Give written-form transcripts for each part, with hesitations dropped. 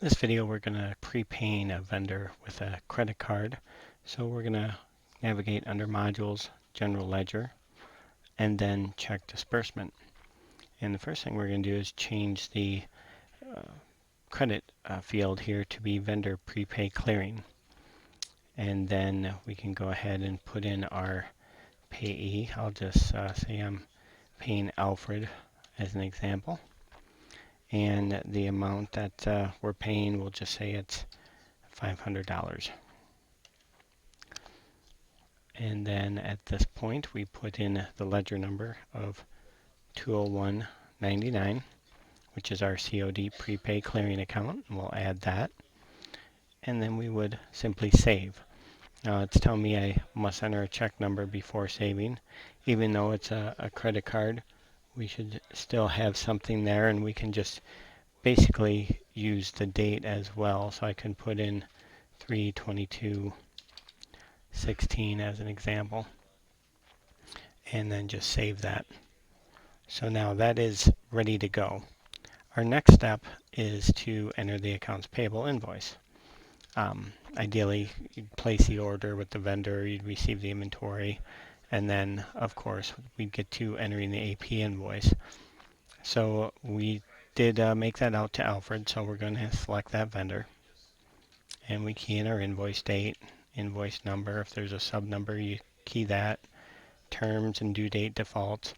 This video we're going to prepay a vendor with a credit card. So we're going to navigate under Modules, General Ledger, and then check Disbursement. And the first thing we're going to do is change the credit field here to be Vendor Prepay Clearing. And then we can go ahead and put in our payee. I'll just say I'm paying Alfred as an example. And the amount that we're paying, we'll just say it's $500. And then at this point, we put in the ledger number of 201.99, which is our COD prepay clearing account, and we'll add that. And then we would simply save. Now it's telling me I must enter a check number before saving. Even though it's a credit card, we should still have something there, and we can just basically use the date as well. So I can put in 3/22/16 as an example, and then just save that. So now that is ready to go. Our next step is to enter the accounts payable invoice. Ideally, you'd place the order with the vendor, you'd receive the inventory, and then, of course, we'd get to entering the AP invoice. So we did make that out to Alfred, so we're going to select that vendor. And we key in our invoice date, invoice number. If there's a sub number, you key that. Terms and due date defaults.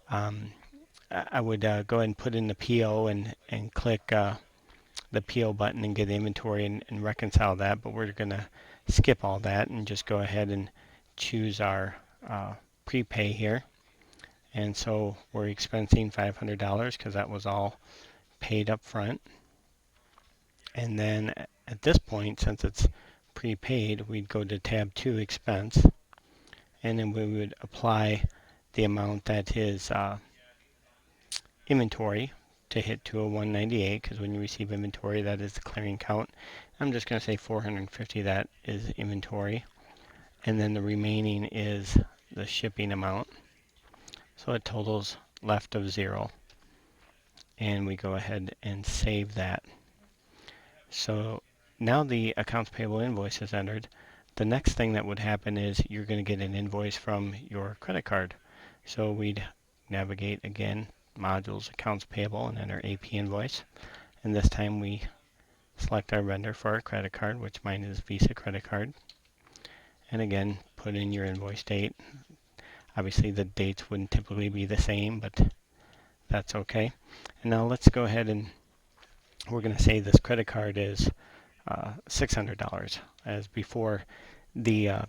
I would go ahead and put in the PO and click the PO button and get the inventory and reconcile that, but we're going to skip all that and just go ahead and choose our prepay here. And so we're expensing $500 because that was all paid up front. And then at this point, since it's prepaid, we'd go to tab 2, expense, and then we would apply the amount that is inventory to hit 201.98, because when you receive inventory, that is the clearing count. I'm just going to say 450, that is inventory, and then the remaining is the shipping amount. So it totals left of 0, and we go ahead and save that. So now the accounts payable invoice is entered. The next thing that would happen is you're going to get an invoice from your credit card. So we'd navigate again, Modules, Accounts Payable, and enter AP invoice. And this time we select our vendor for our credit card, which mine is Visa credit card. And again, put in your invoice date. Obviously the dates wouldn't typically be the same, but that's okay. And now let's go ahead and we're going to say this credit card is $600, as before the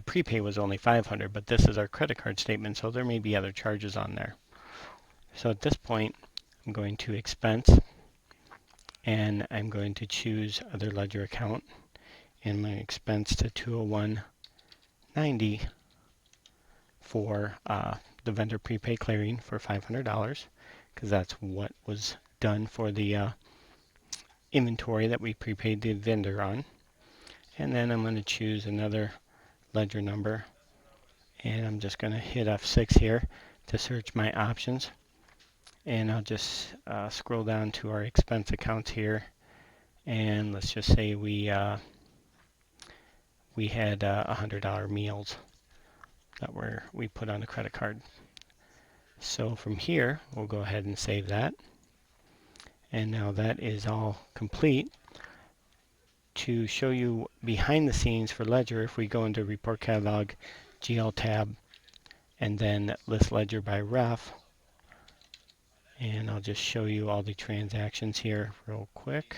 prepay was only $500, but this is our credit card statement, so there may be other charges on there. So at this point, I'm going to expense, and I'm going to choose other ledger account, and my expense to 201.90 for the vendor prepay clearing for $500, because that's what was done for the inventory that we prepaid the vendor on. And then I'm going to choose another ledger number, and I'm just going to hit F6 here to search my options, and I'll just scroll down to our expense accounts here, and let's just say we had $100 meals that we put on a credit card. So from here we'll go ahead and save that, and now that is all complete. To show you behind the scenes for Ledger, if we go into Report Catalog, GL tab, and then List Ledger by Ref, and I'll just show you all the transactions here real quick.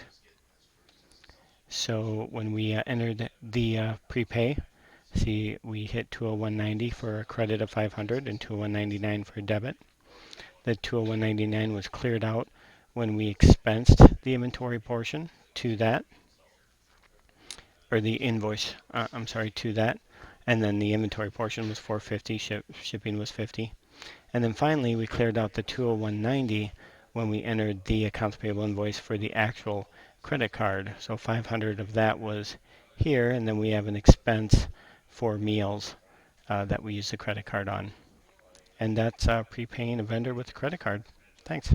So when we entered the prepay, see we hit 201.90 for a credit of 500 and 201.99 for a debit. The 201.99 was cleared out when we expensed the inventory portion to that, or the invoice, to that, and then the inventory portion was 450, shipping was 50. And then finally we cleared out the 201.90 when we entered the accounts payable invoice for the actual credit card. So 500 of that was here, and then we have an expense for meals that we use the credit card on. And that's prepaying a vendor with a credit card. Thanks.